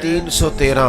313,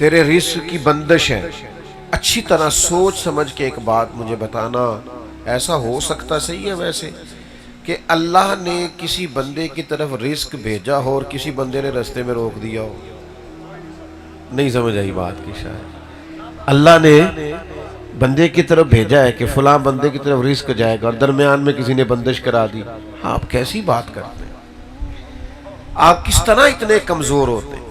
تیرے رزق کی بندش ہے، اچھی طرح سوچ سمجھ کے ایک بات مجھے بتانا، ایسا ہو سکتا صحیح ہے ویسے کہ اللہ نے کسی بندے کی طرف رزق بھیجا ہو اور کسی بندے نے رستے میں روک دیا ہو؟ نہیں سمجھ آئی بات کی شاید۔ اللہ نے بندے کی طرف بھیجا ہے کہ فلاں بندے کی طرف رزق جائے گا اور درمیان میں کسی نے بندش کرا دی۔ آپ کیسی بات کرتے ہیں؟ آپ کس طرح اتنے کمزور ہوتے ہیں؟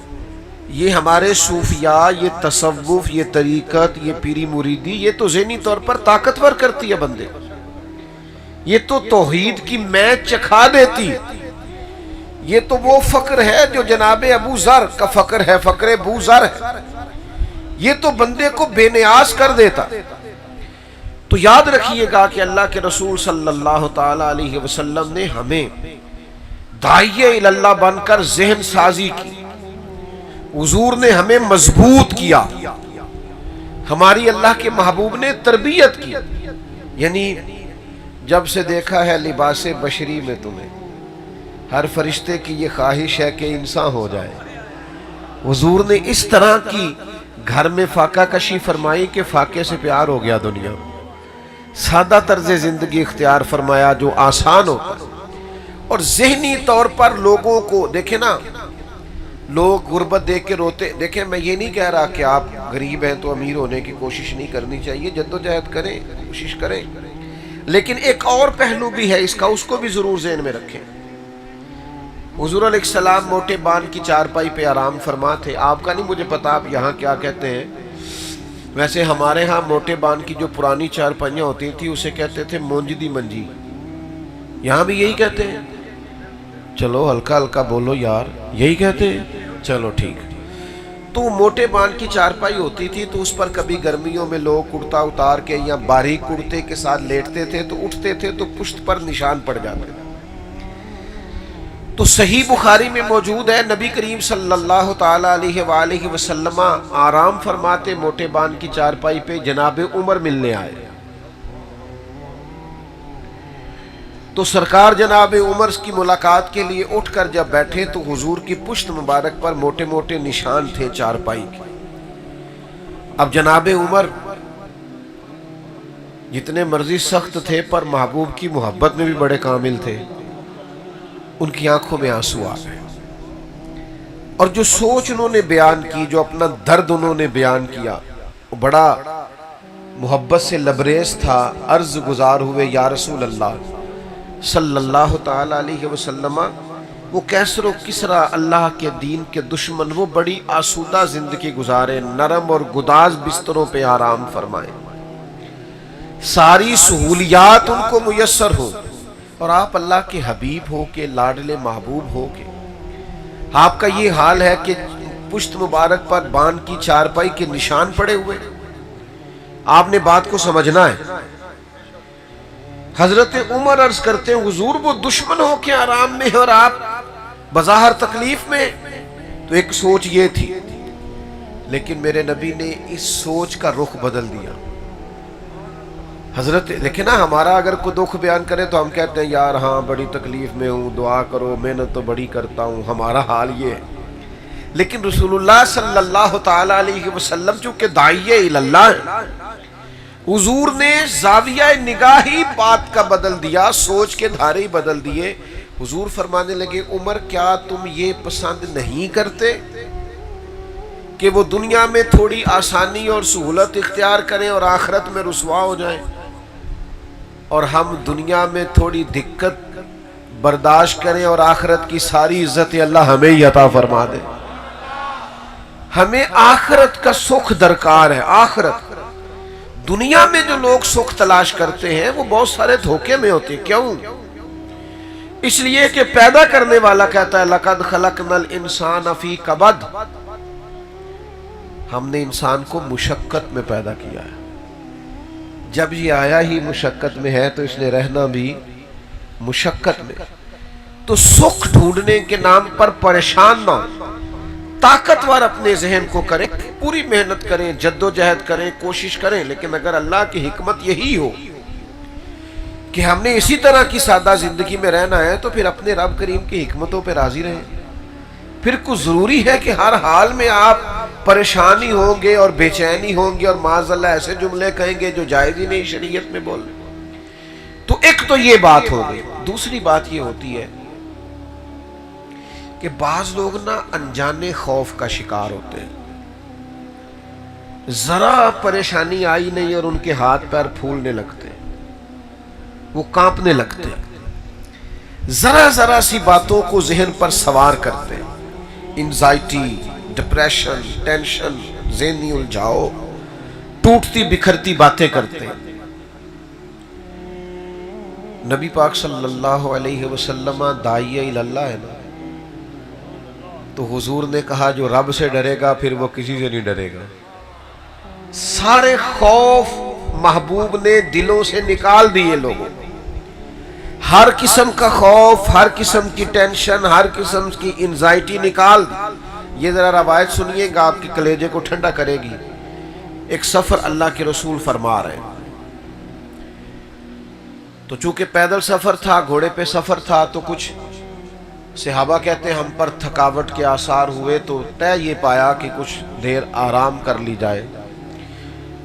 یہ ہمارے صوفیاء، یہ تصوف، یہ طریقت، یہ پیری مریدی، یہ تو ذہنی طور پر طاقتور کرتی ہے بندے، یہ تو توحید کی میچ چکھا دیتی۔ یہ تو وہ فقر ہے جو جناب ابو ذر کا فقر ہے، فقر ابو ذر ہے، یہ تو بندے کو بے نیاز کر دیتا۔ تو یاد رکھیے گا کہ اللہ کے رسول صلی اللہ تعالی علیہ وسلم نے ہمیں داعیہ اللہ بن کر ذہن سازی کی، حضور نے ہمیں مضبوط کیا، ہماری اللہ کے محبوب نے تربیت کی۔ یعنی جب سے دیکھا ہے لباس بشری میں تمہیں، ہر فرشتے کی یہ خواہش ہے کہ انسان ہو جائے۔ حضور نے اس طرح کی گھر میں فاقہ کشی فرمائی کہ فاقے سے پیار ہو گیا دنیا میں، سادہ طرز زندگی اختیار فرمایا جو آسان ہوتا ہے، اور ذہنی طور پر لوگوں کو دیکھیں نا، لوگ غربت دیکھ کے روتے۔ دیکھیں میں یہ نہیں کہہ رہا کہ آپ غریب ہیں تو امیر ہونے کی کوشش نہیں کرنی چاہیے، جدوجہد کریں، کوشش کریں، لیکن ایک اور پہلو بھی ہے اس کا، اس کو بھی ضرور ذہن میں رکھیں۔ حضور علیہ السلام موٹے بان کی چارپائی پہ آرام فرما تھے۔ آپ کا نہیں مجھے پتا آپ یہاں کیا کہتے ہیں، ویسے ہمارے ہاں موٹے بان کی جو پرانی چارپائیاں ہوتی تھی اسے کہتے تھے مونج دی منجی، یہاں بھی یہی کہتے ہیں؟ چلو ہلکا ہلکا بولو یار، یہی کہتے ہیں؟ چلو ٹھیک۔ تو موٹے بان کی چارپائی ہوتی تھی تو اس پر کبھی گرمیوں میں لوگ کرتا اتار کے یا باریک کرتے کے ساتھ لیٹتے تھے تو اٹھتے تھے تو پشت پر نشان پڑ جاتے تھے۔ تو صحیح بخاری میں موجود ہے، نبی کریم صلی اللہ تعالی علیہ وآلہ وسلم آرام فرماتے موٹے بان کی چارپائی پہ، جناب عمر ملنے آئے تو سرکار جناب عمر کی ملاقات کے لیے اٹھ کر جب بیٹھے تو حضور کی پشت مبارک پر موٹے موٹے نشان تھے چارپائی کے۔ اب جناب عمر جتنے مرضی سخت تھے پر محبوب کی محبت میں بھی بڑے کامل تھے، ان کی آنکھوں میں آنسو آ گئے، اور جو سوچ انہوں نے بیان کی، جو اپنا درد انہوں نے بیان کیا، وہ بڑا محبت سے لبریز تھا۔ عرض گزار ہوئے یا رسول اللہ صلی اللہ تعالی علیہ وسلم، وہ کیسر و کسرا اللہ کے دین کے دشمن، وہ بڑی آسودہ زندگی گزارے، نرم اور گداز بستروں پہ آرام فرمائے، ساری سہولیات ان کو میسر ہو، اور آپ اللہ کے حبیب ہو کے، لاڈلے محبوب ہو کے آپ کا یہ حال ہے کہ پشت مبارک پر بان کی چارپائی کے نشان پڑے ہوئے۔ آپ نے بات کو سمجھنا ہے۔ حضرت عمر عرض کرتے ہیں حضور وہ دشمن ہو کے آرام میں اور آپ بظاہر تکلیف میں، تو ایک سوچ یہ تھی، لیکن میرے نبی نے اس سوچ کا رخ بدل دیا۔ حضرت دیکھیں نا، ہمارا اگر کوئی دکھ بیان کرے تو ہم کہتے ہیں یار ہاں بڑی تکلیف میں ہوں، دعا کرو، محنت تو بڑی کرتا ہوں، ہمارا حال یہ ہے۔ لیکن رسول اللہ صلی اللہ تعالی علیہ وسلم چونکہ داعیہ اللہ ہے، حضور نے زاویہ نگاہی بات کا بدل دیا، سوچ کے دھارے بدل دیے۔ حضور فرمانے لگے عمر کیا تم یہ پسند نہیں کرتے کہ وہ دنیا میں تھوڑی آسانی اور سہولت اختیار کریں اور آخرت میں رسوا ہو جائیں، اور ہم دنیا میں تھوڑی دقت برداشت کریں اور آخرت کی ساری عزت اللہ ہمیں ہی عطا فرما دے۔ ہمیں آخرت کا سکھ درکار ہے۔ آخرت دنیا میں جو لوگ سکھ تلاش کرتے ہیں وہ بہت سارے دھوکے میں ہوتے ہیں۔ کیوں؟ اس لیے کہ پیدا کرنے والا کہتا ہے لَقَدْ خَلَقْنَا الْإِنسَانَ فِي كَبَدٍ، ہم نے انسان کو مشقت میں پیدا کیا ہے۔ جب یہ آیا ہی مشقت میں ہے تو اس نے رہنا بھی مشقت میں۔ تو سکھ ڈھونڈنے کے نام پر پریشان نہ ہو، طاقتور اپنے ذہن کو کریں، پوری محنت کریں، جدوجہد کریں، کوشش کریں، لیکن اگر اللہ کی حکمت یہی ہو کہ ہم نے اسی طرح کی سادہ زندگی میں رہنا ہے تو پھر اپنے رب کریم کی حکمتوں پہ راضی رہیں۔ پھر کچھ ضروری ہے کہ ہر حال میں آپ پریشانی ہوں گے اور بے چینی ہوں گے اور معاذ اللہ ایسے جملے کہیں گے جو جائز ہی نہیں شریعت میں بولنے. تو ایک تو یہ بات ہو گئی. دوسری بات یہ ہوتی ہے کہ بعض لوگ نا انجانے خوف کا شکار ہوتے ہیں. ذرا پریشانی آئی نہیں اور ان کے ہاتھ پیر پھولنے لگتے, وہ کانپنے لگتے, ذرا سی باتوں کو ذہن پر سوار کرتے, انزائٹی, ڈپریشن, ٹینشن, ذہنی الجھاؤ, ٹوٹتی بکھرتی باتیں کرتے. نبی پاک صلی اللہ علیہ وسلم داعی اللہ ہے نا, تو حضور نے کہا جو رب سے ڈرے گا پھر وہ کسی سے نہیں ڈرے گا. سارے خوف محبوب نے دلوں سے نکال دیے لوگوں. ہر قسم کا خوف, ہر قسم کی ٹینشن, ہر قسم کی انزائٹی نکال دی. یہ ذرا روایت سنیے گا, آپ کے کلیجے کو ٹھنڈا کرے گی. ایک سفر اللہ کے رسول فرما رہے ہیں, تو چونکہ پیدل سفر تھا, گھوڑے پہ سفر تھا, تو کچھ صحابہ کہتے ہیں ہم پر تھکاوٹ کے آثار ہوئے, تو طے یہ پایا کہ کچھ دیر آرام کر لی جائے.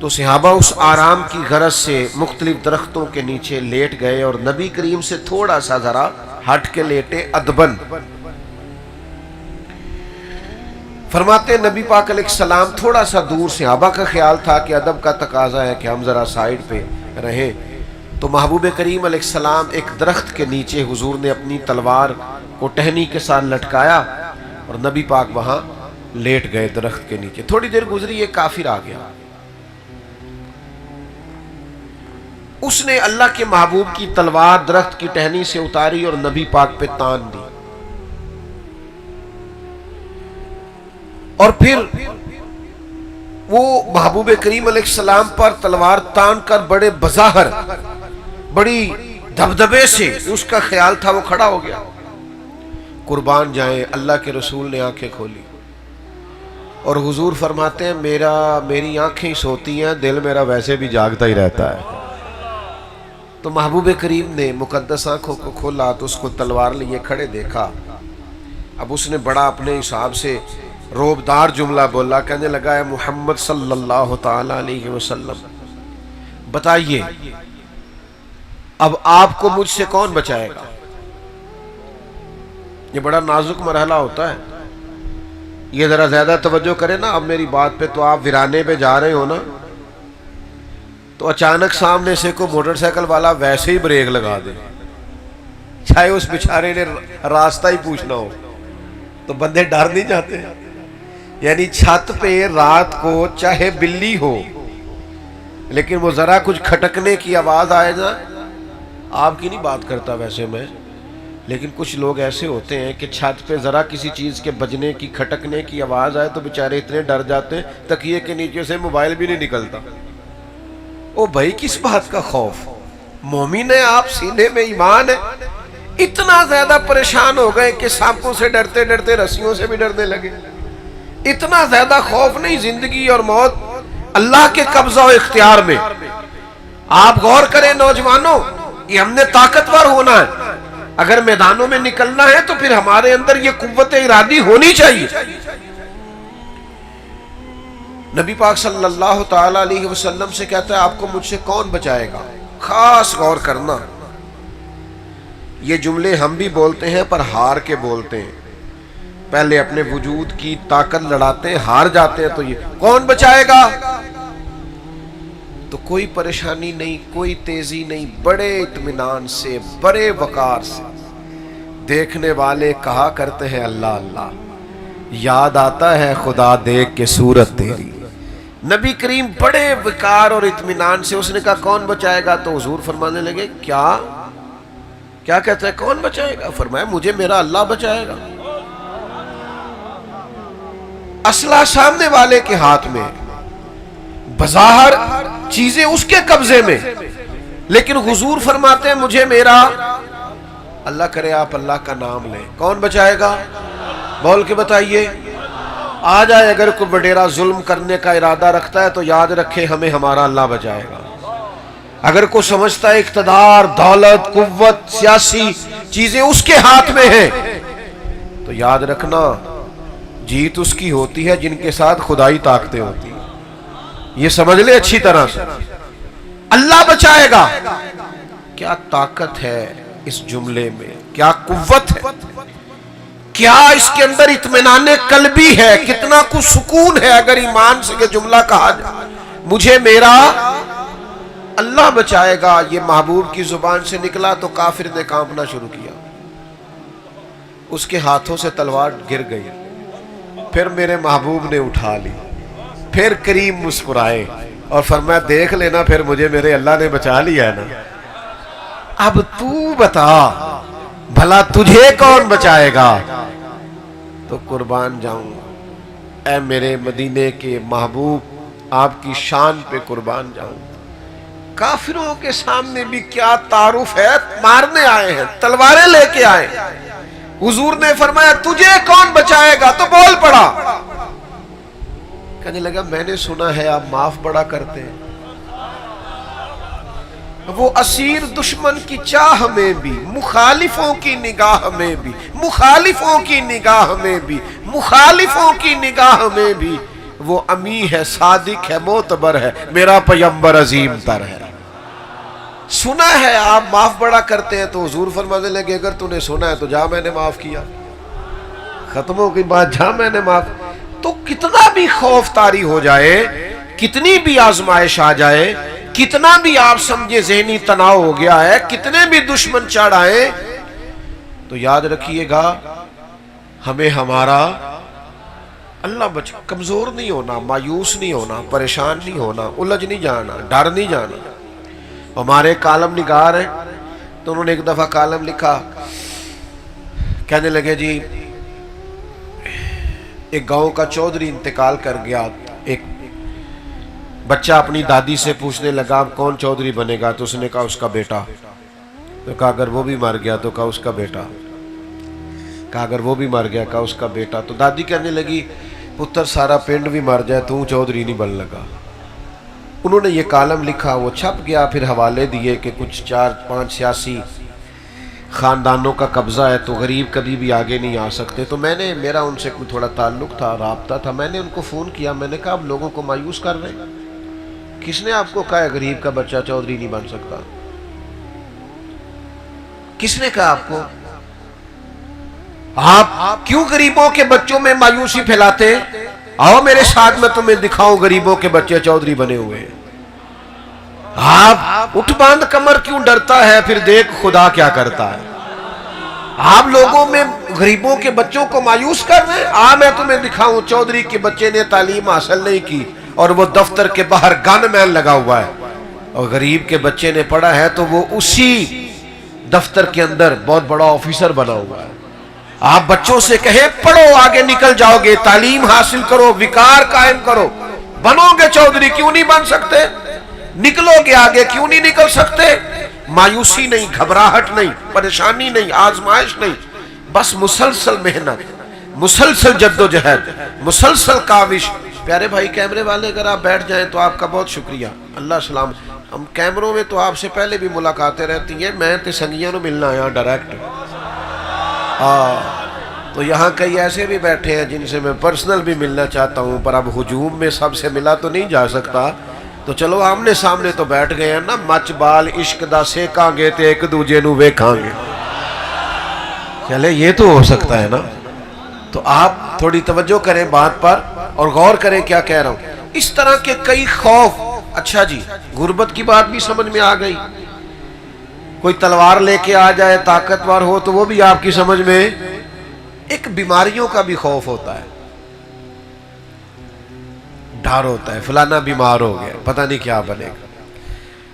تو صحابہ اس آرام کی غرض سے مختلف درختوں کے نیچے لیٹ گئے اور نبی کریم سے تھوڑا سا ذرا ہٹ کے لیٹے ادبن. فرماتے نبی پاک علیہ السلام تھوڑا سا دور, صحابہ کا خیال تھا کہ ادب کا تقاضا ہے کہ ہم ذرا سائیڈ پہ رہیں. تو محبوب کریم علیہ السلام ایک درخت کے نیچے حضور نے اپنی تلوار کو ٹہنی کے ساتھ لٹکایا اور نبی پاک وہاں لیٹ گئے درخت کے نیچے. تھوڑی دیر گزری, ایک کافر آ گیا. اس نے اللہ کے محبوب کی تلوار درخت کی ٹہنی سے اتاری اور نبی پاک پہ تان دی, اور پھر وہ محبوب کریم علیہ السلام پر تلوار تان کر بڑے بظاہر, بڑی دبدبے سے, اس کا خیال تھا وہ کھڑا ہو گیا. قربان جائیں, اللہ کے رسول نے آنکھیں کھولی اور حضور فرماتے ہیں میری آنکھیں سوتی ہیں, دل میرا ویسے بھی جاگتا ہی رہتا ہے. تو محبوب کریم نے مقدس آنکھوں کو کھولا تو اس کو تلوار لیے کھڑے دیکھا. اب اس نے بڑا اپنے حساب سے روبدار جملہ بولا, کہنے لگا ہے محمد صلی اللہ تعالی علیہ وسلم بتائیے اب آپ کو مجھ سے کون بچائے گا. یہ بڑا نازک مرحلہ ہوتا ہے, یہ ذرا زیادہ توجہ کریں نا. اب میری بات پہ, تو آپ ویرانے پہ جا رہے ہو نا, تو اچانک سامنے سے کوئی موٹر سائیکل والا ویسے ہی بریک لگا دے, چاہے اس بیچارے نے راستہ ہی پوچھنا ہو, تو بندے ڈر نہیں جاتے. یعنی چھت پہ رات کو چاہے بلی ہو, لیکن وہ ذرا کچھ کھٹکنے کی آواز آئے نا, آپ کی نہیں بات کرتا ویسے میں, لیکن کچھ لوگ ایسے ہوتے ہیں کہ چھت پہ ذرا کسی چیز کے بجنے کی, کھٹکنے کی آواز آئے تو بیچارے اتنے ڈر جاتے ہیں تکیے کے نیچے سے موبائل بھی نہیں نکلتا. او بھائی کس بات کا خوف, مومن ہے آپ, سینے میں ایمان ہے. اتنا زیادہ پریشان ہو گئے کہ سانپوں سے ڈرتے ڈرتے رسیوں سے بھی ڈرنے لگے. اتنا زیادہ خوف نہیں, زندگی اور موت اللہ کے قبضہ و اختیار میں. آپ غور کریں نوجوانوں, یہ ہم نے طاقتور ہونا ہے. اگر میدانوں میں نکلنا ہے تو پھر ہمارے اندر یہ قوت ارادی ہونی چاہیے. نبی پاک صلی اللہ تعالی علیہ وسلم سے کہتا ہے آپ کو مجھ سے کون بچائے گا. خاص غور کرنا, یہ جملے ہم بھی بولتے ہیں پر ہار کے بولتے ہیں. پہلے اپنے وجود کی طاقت لڑاتے ہیں, ہار جاتے ہیں, تو یہ کون بچائے گا, تو کوئی پریشانی نہیں, کوئی تیزی نہیں, بڑے اطمینان سے, بڑے وقار سے. دیکھنے والے کہا کرتے ہیں اللہ اللہ, یاد آتا ہے خدا دیکھ کے صورت تیری. نبی کریم بڑے وقار اور اطمینان سے, اس نے کہا کون بچائے گا, تو حضور فرمانے لگے کیا کہتا ہے کون بچائے گا. فرمایا مجھے میرا اللہ بچائے گا. اسلحہ سامنے والے کے ہاتھ میں, بظاہر چیزیں اس کے قبضے میں, لیکن حضور فرماتے ہیں مجھے میرا اللہ. کرے آپ اللہ کا نام لیں, کون بچائے گا, بول کے بتائیے. آ جائے اگر کوئی وڈیرا ظلم کرنے کا ارادہ رکھتا ہے تو یاد رکھے ہمیں ہمارا اللہ بچائے گا. اگر کوئی سمجھتا ہے اقتدار, دولت, قوت, سیاسی چیزیں اس کے ہاتھ میں ہیں, تو یاد رکھنا جیت اس کی ہوتی ہے جن کے ساتھ خدائی طاقتیں ہوتی ہیں. یہ سمجھ لے اچھی طرح سے. اللہ بچائے گا. کیا طاقت ہے اس جملے میں, کیا قوت ہے, کیا اس کے اندر اطمینان قلبی ہے, کتنا کچھ سکون ہے اگر ایمان سے یہ جملہ کہا جائے مجھے میرا اللہ بچائے گا. یہ محبوب کی زبان سے نکلا تو کافر نے کانپنا شروع کیا, اس کے ہاتھوں سے تلوار گر گئی, پھر میرے محبوب نے اٹھا لی, پھر کریم مسکرائے اور فرمایا دیکھ لینا پھر مجھے میرے اللہ نے بچا لیا ہے نا, اب تو بتا بھلا تجھے کون بچائے گا. تو قربان جاؤں اے میرے مدینے کے محبوب, آپ کی شان پہ قربان جاؤں. کافروں کے سامنے بھی کیا تعارف ہے, مارنے آئے ہیں, تلواریں لے کے آئے. حضور نے فرمایا تجھے کون بچائے گا, تو بول پڑا. کہنے لگا میں نے سنا ہے آپ معاف بڑا کرتے ہیں. وہ اسیر دشمن کی چاہ میں بھی, مخالفوں کی نگاہ میں بھی, مخالفوں کی نگاہ میں بھی, مخالفوں کی نگاہ میں بھی وہ امی ہے, صادق ہے, معتبر ہے, میرا پیغمبر عظیم تر ہے. سنا ہے آپ معاف بڑا کرتے ہیں. تو حضور فرمانے لگے اگر تو نے سنا ہے تو جا, میں نے معاف کیا, ختم ہو گئی بات, جا میں نے معاف. تو کتنا بھی خوف طاری ہو جائے, کتنی بھی آزمائش آ جائے, کتنا بھی آپ سمجھے ذہنی تناؤ ہو گیا ہے, کتنے بھی دشمن چڑھ آئے, تو یاد رکھیے گا ہمیں ہمارا اللہ بچا. کمزور نہیں ہونا, مایوس نہیں ہونا, پریشان نہیں ہونا, الجھ نہیں جانا, ڈر نہیں جانا. ہمارے کالم نگار ہیں تو انہوں نے ایک دفعہ کالم لکھا, کہنے لگے جی ایک گاؤں کا چودھری انتقال کر گیا. ایک بچہ اپنی دادی سے پوچھنے لگا اب کون چودھری بنے گا, تو اس نے کہا اس کا بیٹا. تو کہا اگر وہ بھی مر گیا, تو کہا اس کا بیٹا. کہا اگر وہ بھی مر گیا, کہا اس کا بیٹا. تو دادی کہنے لگی پتر سارا پنڈ بھی مر جائے تو چودھری نہیں بن لگا. انہوں نے یہ کالم لکھا, وہ چھپ گیا, پھر حوالے دیے کہ کچھ 4-5 سیاسی خاندانوں کا قبضہ ہے تو غریب کبھی بھی آگے نہیں آ سکتے. تو میں نے, میرا ان سے کوئی تھوڑا تعلق تھا, رابطہ تھا, میں نے ان کو فون کیا, میں نے کہا آپ لوگوں کو مایوس کر رہے ہیں, کس نے آپ کو کہا ہے غریب کا بچہ چودھری نہیں بن سکتا, کس نے کہا آپ کو, آپ کیوں غریبوں کے بچوں میں مایوسی پھیلاتے. آؤ میرے ساتھ میں تمہیں دکھاؤں غریبوں کے بچے چودھری بنے ہوئے ہیں. آپ اٹھ باندھ کمر کیوں ڈرتا ہے, پھر دیکھ خدا کیا کرتا ہے. آپ لوگوں میں غریبوں کے بچوں کو مایوس کر رہے ہیں. میں تمہیں دکھاؤں چودھری کے بچے نے تعلیم حاصل نہیں کی اور وہ دفتر کے باہر گن مین لگا ہوا ہے, اور غریب کے بچے نے پڑھا ہے تو وہ اسی دفتر کے اندر بہت بڑا آفیسر بنا ہوا ہے. آپ بچوں سے کہیں پڑھو, آگے نکل جاؤ گے, تعلیم حاصل کرو, وقار قائم کرو, بنو گے چودھری, کیوں نہیں بن سکتے, نکلو گے آگے, کیوں نہیں نکل سکتے. مایوسی نہیں, گھبراہٹ نہیں, پریشانی نہیں, آزمائش نہیں, بس مسلسل محنت, مسلسل جد و جہد, مسلسل کاوش. پیارے بھائی کیمرے والے اگر آپ بیٹھ جائیں تو آپ کا بہت شکریہ, اللہ سلام. ہم کیمروں میں تو آپ سے پہلے بھی ملاقاتیں رہتی ہیں, میں تے سنگیاں نو ملنا آیا ڈائریکٹ. تو یہاں کئی ایسے بھی بیٹھے ہیں جن سے میں پرسنل بھی ملنا چاہتا ہوں, پر اب ہجوم میں سب سے ملا تو نہیں جا سکتا, تو چلو آمنے سامنے تو بیٹھ گئے ہیں نا, مچ بال عشق دا سیکاں گے تے ایک دوجے نو ویکھاں گے, چلے یہ تو ہو سکتا ہے نا. تو آپ تھوڑی توجہ کریں بات پر اور غور کریں کیا کہہ رہا ہوں. اس طرح کے کئی خوف. اچھا جی, غربت کی بات بھی سمجھ میں آ گئی. کوئی تلوار لے کے آ جائے, طاقتور ہو, تو وہ بھی آپ کی سمجھ میں. ایک بیماریوں کا بھی خوف ہوتا ہے, ڈر ہوتا ہے, فلانا بیمار ہو گیا, پتہ نہیں کیا بنے گا.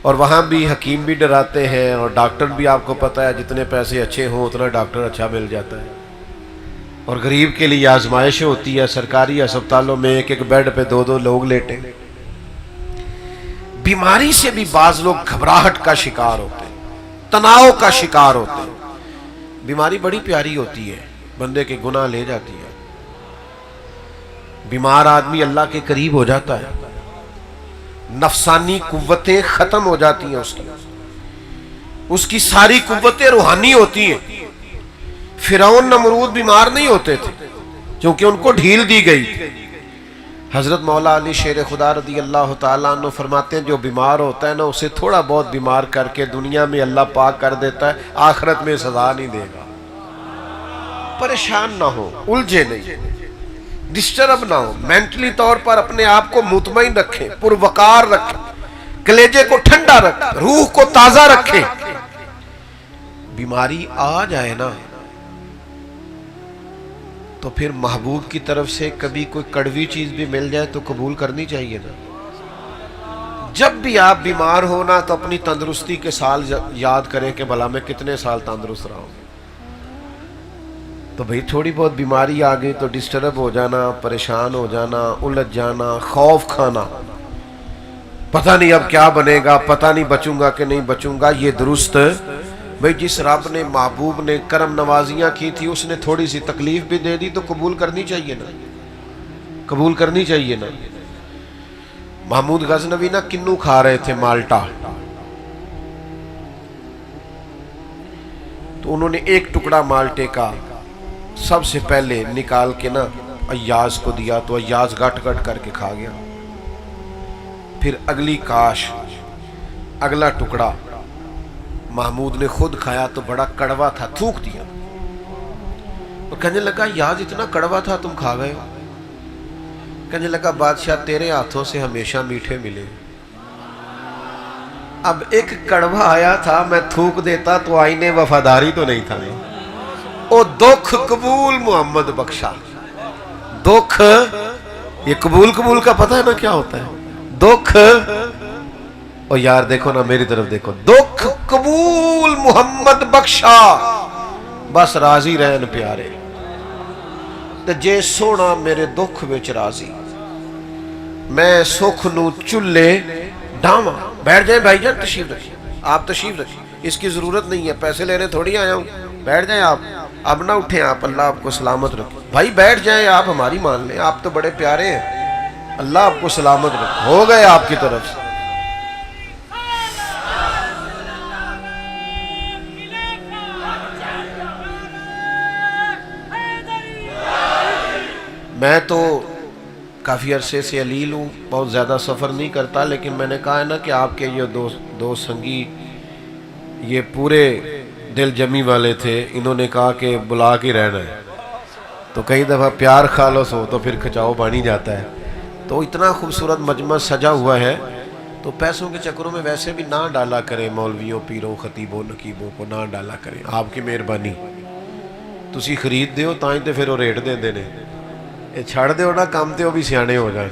اور وہاں بھی حکیم بھی ڈراتے ہیں, اور ڈاکٹر بھی آپ کو پتہ ہے جتنے پیسے اچھے ہوں اتنا ڈاکٹر اچھا مل جاتا ہے. اور غریب کے لیے آزمائشیں ہوتی ہے, سرکاری اسپتالوں میں ایک ایک بیڈ پہ 2-2 لوگ لیٹے. بیماری سے بھی بعض لوگ گھبراہٹ کا شکار ہوتے ہیں, تناؤ کا شکار ہوتے ہیں. بیماری بڑی پیاری ہوتی ہے, بندے کے گناہ لے جاتی ہے. بیمار آدمی اللہ کے قریب ہو جاتا ہے, نفسانی قوتیں ختم ہو جاتی ہیں, اس کی ساری قوتیں روحانی ہوتی ہیں. فرعون نمرود بیمار نہیں ہوتے تھے, چونکہ ان کو ڈھیل دی گئی. حضرت مولا علی شیر خدا رضی اللہ تعالیٰ عنہ فرماتے ہیں جو بیمار ہوتا ہے نا اسے تھوڑا بہت بیمار کر کے دنیا میں اللہ پاک کر دیتا ہے, آخرت میں سزا نہیں دے گا. پریشان نہ ہو, الجھے نہیں, ڈسٹرب نہ ہو, مینٹلی طور پر اپنے آپ کو مطمئن رکھیں, پروقار رکھیں, کلیجے کو ٹھنڈا رکھیں, روح کو تازہ رکھیں. بیماری آ جائے نا تو پھر محبوب کی طرف سے کبھی کوئی کڑوی چیز بھی مل جائے تو قبول کرنی چاہیے نا. جب بھی آپ بیمار ہونا تو اپنی تندرستی کے سال یاد کریں کہ بھلا میں کتنے سال تندرست رہا ہوں. تو بھئی تھوڑی بہت بیماری آ گئی تو ڈسٹرب ہو جانا, پریشان ہو جانا, الجھ جانا, خوف کھانا, پتہ نہیں اب کیا بنے گا, پتہ نہیں بچوں گا کہ نہیں بچوں گا, یہ درست. بھئی جس رب نے محبوب نے کرم نوازیاں کی تھی اس نے تھوڑی سی تکلیف بھی دے دی تو قبول کرنی چاہیے نا, قبول کرنی چاہیے نا. محمود غزنوی نا کنو کھا رہے تھے, مالٹا, تو انہوں نے ایک ٹکڑا مالٹے کا سب سے پہلے نکال کے نا ایاز کو دیا تو ایاز گٹ گٹ کر کے کھا گیا. پھر اگلی کاش اگلا ٹکڑا محمود نے خود کھایا تو بڑا کڑوا تھا, تھوک دیا اور کہنے لگا یاز اتنا کڑوا تھا تم کھا گئے ہو. کہنے لگا بادشاہ تیرے ہاتھوں سے ہمیشہ میٹھے ملے, اب ایک کڑوا آیا تھا میں تھوک دیتا تو آئینے وفاداری تو نہیں تھا. او دکھ قبول محمد بخشا, دکھ یہ قبول کا پتہ ہے نا کیا ہوتا ہے, دکھ او یار دیکھو نا میری طرف دیکھو, دکھ قبول محمد بخشا بس راضی رہن پیارے, تے جے سونا میرے دکھ وچ راضی میں سکھ نو چلے ڈاواں. بیٹھ جائیں بھائی جان, تشریف رکھیں, آپ تشریف رکھیں, اس کی ضرورت نہیں ہے, پیسے لینے تھوڑی آیا ہوں. بیٹھ جائیں آپ, اب نہ اٹھیں آپ, اللہ آپ کو سلامت رکھے. بھائی بیٹھ جائیں آپ, ہماری مان لیں, آپ تو بڑے پیارے ہیں, اللہ آپ کو سلامت رکھے. ہو گئے آپ کی طرف سے. میں تو کافی عرصے سے علیل ہوں, بہت زیادہ سفر نہیں کرتا, لیکن میں نے کہا ہے نا کہ آپ کے یہ دو سنگی یہ پورے دل جمی والے تھے, انہوں نے کہا کہ بلا کے رہنا ہے. تو کئی دفعہ پیار خالص ہو تو پھر کھچاؤ بانی جاتا ہے. تو اتنا خوبصورت مجمع سجا ہوا ہے, تو پیسوں کے چکروں میں ویسے بھی نہ ڈالا کریں, مولویوں, پیروں, خطیبوں, نقیبوں کو نہ ڈالا کریں. آپ کی مہربانی, تسی خرید دیو تائیں تے پھر وہ ریٹ دیں دینے, یہ چھڑ دیو نا کام تے وہ بھی سیانے ہو جائیں.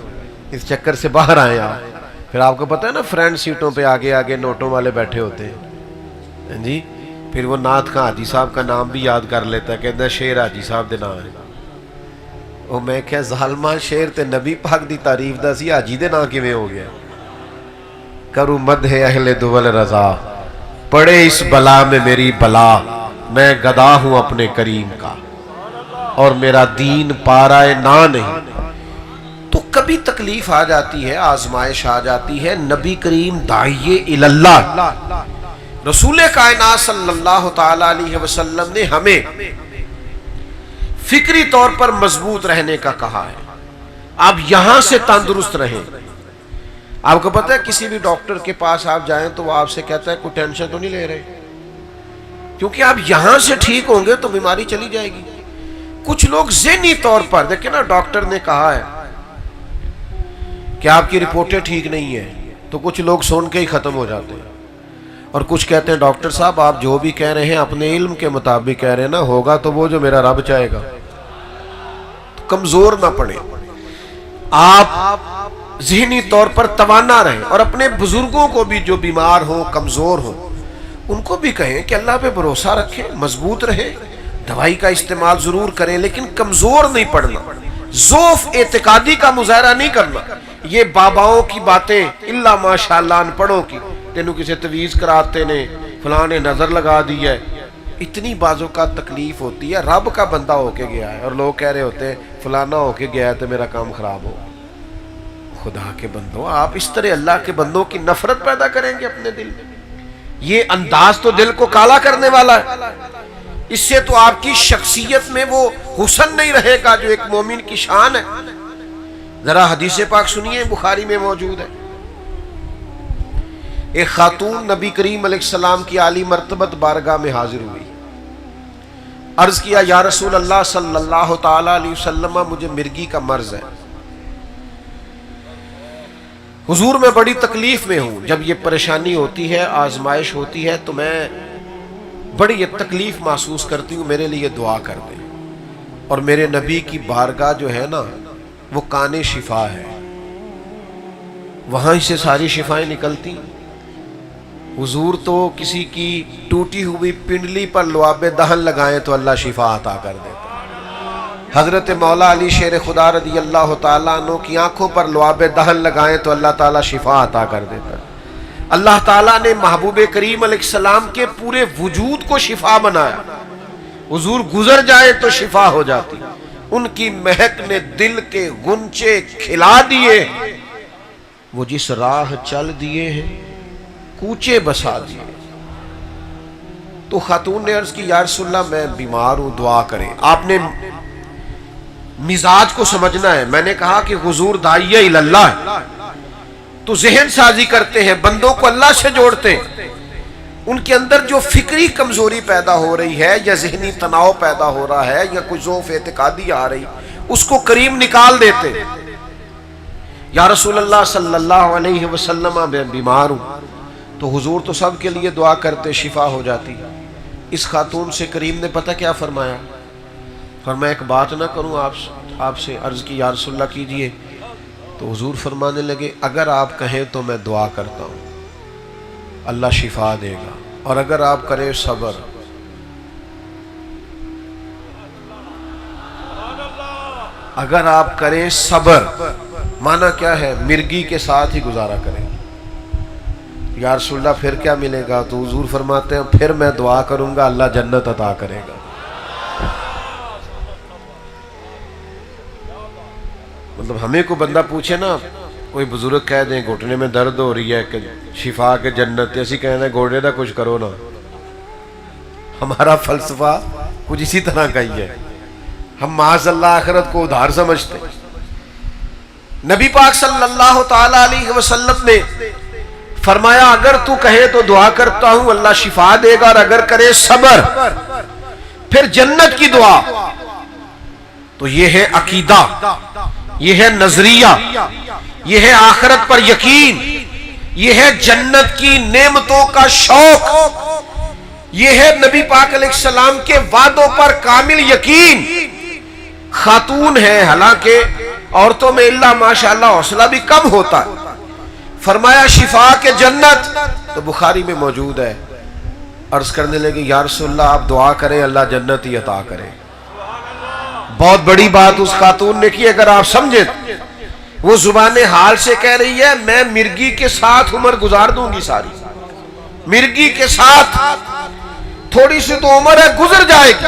اس چکر سے باہر آئیں آپ. پھر آپ کو پتہ ہے نا فرینڈ سیٹوں پہ آگے آگے نوٹوں والے بیٹھے ہوتے ہیں جی, پھر وہ نعت خاں حاجی صاحب کا نام بھی یاد کر لیتا ہے, کہتا ہے شیر حاجی صاحب دے نام ہے. وہ میں کہا ظالمہ شیر تے نبی پاک دی تعریف دا سی, حاجی دے نام کیویں ہو گیا. کروں مدح اہل دول رضا, پڑے اس بلا میں میری بلا, میں گدا ہوں اپنے کریم کا اور میرا دین پارائے نہ نہیں. تو کبھی تکلیف آ جاتی ہے, آزمائش آ جاتی ہے. نبی کریم داعیے اللہ رسول کائنات صلی اللہ تعالی علیہ وسلم نے ہمیں فکری طور پر مضبوط رہنے کا کہا ہے. آپ یہاں سے تندرست رہیں. آپ کو پتہ ہے کسی بھی ڈاکٹر کے پاس آپ جائیں تو وہ آپ سے کہتا ہے کوئی ٹینشن تو نہیں لے رہے, کیونکہ آپ یہاں سے ٹھیک ہوں گے تو بیماری چلی جائے گی. کچھ لوگ ذہنی طور پر دیکھیں نا, ڈاکٹر نے کہا ہے کہ آپ کی رپورٹیں ٹھیک نہیں ہیں, تو کچھ لوگ سن کے ہی ختم ہو جاتے ہیں, اور کچھ کہتے ہیں ڈاکٹر صاحب آپ جو بھی کہہ رہے ہیں اپنے علم کے مطابق کہہ رہے ہیں نا, ہوگا تو وہ جو میرا رب چاہے گا. کمزور نہ پڑے, آپ ذہنی طور پر توانا رہیں, اور اپنے بزرگوں کو بھی جو بیمار ہوں, کمزور ہوں, ان کو بھی کہیں کہ اللہ پہ بھروسہ رکھیں, مضبوط رہیں, دوائی کا استعمال ضرور کریں لیکن کمزور نہیں پڑنا, ضعف اعتقادی کا مظاہرہ نہیں کرنا. یہ باباؤں کی باتیں اللہ ماشاءاللہ ان پڑھوں کی, تینوں کسی تویز کراتے نے, فلاں نے نظر لگا دی ہے, اتنی بازوں کا تکلیف ہوتی ہے. رب کا بندہ ہو کے گیا ہے اور لوگ کہہ رہے ہوتے ہیں فلانا ہو کے گیا ہے تو میرا کام خراب ہو. خدا کے بندوں, آپ اس طرح اللہ کے بندوں کی نفرت پیدا کریں گے اپنے دل میں؟ یہ انداز تو دل کو کالا کرنے والا ہے. اس سے تو آپ کی شخصیت میں وہ حسن نہیں رہے گا جو ایک مومن کی شان ہے۔ ذرا حدیث پاک سنیے، بخاری میں موجود ہے۔ ایک خاتون نبی کریم علیہ السلام کی عالی مرتبت بارگاہ میں حاضر ہوئی، عرض کیا یا رسول اللہ صلی اللہ تعالی علیہ وسلم، مجھے مرگی کا مرض ہے، حضور میں بڑی تکلیف میں ہوں، جب یہ پریشانی ہوتی ہے، آزمائش ہوتی ہے تو میں بڑی تکلیف محسوس کرتی ہوں، میرے لیے دعا کر دیں۔ اور میرے نبی کی بارگاہ جو ہے نا وہ کان شفا ہے، وہاں سے ساری شفائیں نکلتی۔ حضور تو کسی کی ٹوٹی ہوئی پنڈلی پر لعاب دہن لگائیں تو اللہ شفا عطا کر دیتا۔ حضرت مولا علی شیر خدا رضی اللہ تعالیٰ عنہ کی آنکھوں پر لعاب دہن لگائیں تو اللہ تعالیٰ شفا عطا کر دیتا۔ اللہ تعالیٰ نے محبوب کریم علیہ السلام کے پورے وجود کو شفا بنایا، حضور گزر جائے تو شفا ہو جاتی۔ ان کی مہک نے دل کے گنچے کھلا دیے، وہ جس راہ چل دیے ہیں کوچے بسا دیے۔ تو خاتون نے عرض کی یا رسول اللہ میں بیمار ہوں، دعا کریں۔ آپ نے مزاج کو سمجھنا ہے۔ میں نے کہا کہ حضور داعیہ اللہ ہے تو ذہن سازی کرتے ہیں، بندوں کو اللہ سے جوڑتے ہیں۔ ان کے اندر جو فکری کمزوری پیدا ہو رہی ہے یا ذہنی تناؤ پیدا ہو رہا ہے یا کوئی ضعف اعتقادی آ رہی، اس کو کریم نکال دیتے۔ یا رسول اللہ صلی اللہ علیہ وسلم میں بیمار ہوں، تو حضور تو سب کے لیے دعا کرتے، شفا ہو جاتی۔ اس خاتون سے کریم نے پتہ کیا فرمایا؟ فرمایا ایک بات نہ کروں آپ سے؟ عرض کی یا رسول اللہ کیجئے۔ تو حضور فرمانے لگے اگر آپ کہیں تو میں دعا کرتا ہوں، اللہ شفا دے گا، اور اگر آپ کریں صبر۔ اگر آپ کریں صبر معنی کیا ہے؟ مرگی کے ساتھ ہی گزارا کریں۔ یا رسول اللہ پھر کیا ملے گا؟ تو حضور فرماتے ہیں پھر میں دعا کروں گا، اللہ جنت عطا کرے گا۔ مطلب ہمیں کو بندہ پوچھے نا، کوئی بزرگ کہہ دیں گھٹنے میں درد ہو رہی ہے کہ شفا کے جنت، ایسی کہنا ہے گھوڑے دا کچھ کرو نا۔ ہمارا فلسفہ کچھ اسی طرح کا ہی ہے، ہم معاذ اللہ آخرت کو ادھار سمجھتے۔ نبی پاک صلی اللہ تعالی علیہ وسلم نے فرمایا اگر تو کہے تو دعا کرتا ہوں، اللہ شفا دے گا، اور اگر کرے صبر پھر جنت کی دعا۔ تو یہ ہے عقیدہ، یہ ہے نظریہ، یہ ہے آخرت پر یقین، یہ ہے جنت کی نعمتوں کا شوق، یہ ہے نبی پاک علیہ السلام کے وعدوں پر کامل یقین۔ خاتون ہے، حالانکہ عورتوں میں اللہ ماشاءاللہ حوصلہ بھی کم ہوتا ہے، فرمایا شفا کے جنت، تو بخاری میں موجود ہے۔ عرض کرنے لگے یا رسول اللہ آپ دعا کریں اللہ جنت ہی عطا کرے۔ بہت بڑی بات اس خاتون نے کی، اگر آپ سمجھیں وہ زبان حال سے کہہ رہی ہے میں مرگی کے ساتھ عمر گزار دوں گی، ساری مرگی کے ساتھ، تھوڑی سی تو عمر ہے گزر جائے گی،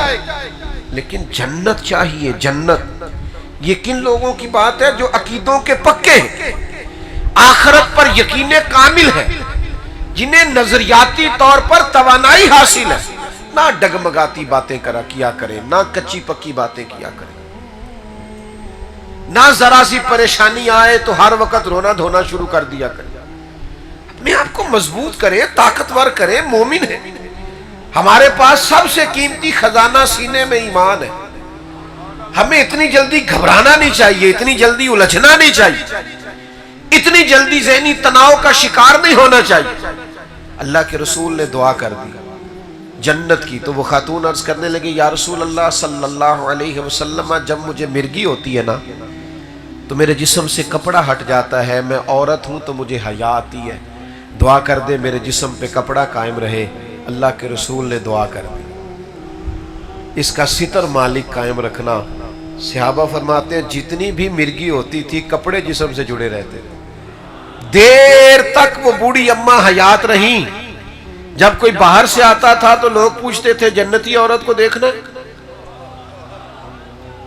لیکن جنت چاہیے۔ جنت یہ کن لوگوں کی بات ہے؟ جو عقیدوں کے پکے ہیں، آخرت پر یقین کامل ہے، جنہیں نظریاتی طور پر توانائی حاصل ہے، نہ ڈگمگاتی باتیں کیا کریں، نہ کچی پکی باتیں کیا کریں، نہ ذرا سی پریشانی آئے تو ہر وقت رونا دھونا شروع کر دیا کریں۔ اپنے آپ کو مضبوط کریں، طاقتور کریں، مومن ہے۔ ہمارے پاس سب سے قیمتی خزانہ سینے میں ایمان ہے۔ ہمیں اتنی جلدی گھبرانا نہیں چاہیے، اتنی جلدی الجھنا نہیں چاہیے، اتنی جلدی ذہنی تناؤ کا شکار نہیں ہونا چاہیے۔ اللہ کے رسول نے دعا کر دی جنت کی، تو وہ خاتون عرض کرنے لگے یا رسول اللہ صلی اللہ علیہ وسلم جب مجھے مرگی ہوتی ہے نا تو میرے جسم سے کپڑا ہٹ جاتا ہے، میں عورت ہوں تو مجھے حیا آتی ہے، دعا کر دے میرے جسم پہ کپڑا قائم رہے۔ اللہ کے رسول نے دعا کر دی، اس کا ستر مالک قائم رکھنا۔ صحابہ فرماتے ہیں جتنی بھی مرگی ہوتی تھی کپڑے جسم سے جڑے رہتے تھے، دیر تک وہ بوڑھی اماں حیات رہیں۔ جب کوئی باہر سے آتا تھا تو لوگ پوچھتے تھے جنتی عورت کو دیکھنا ہے؟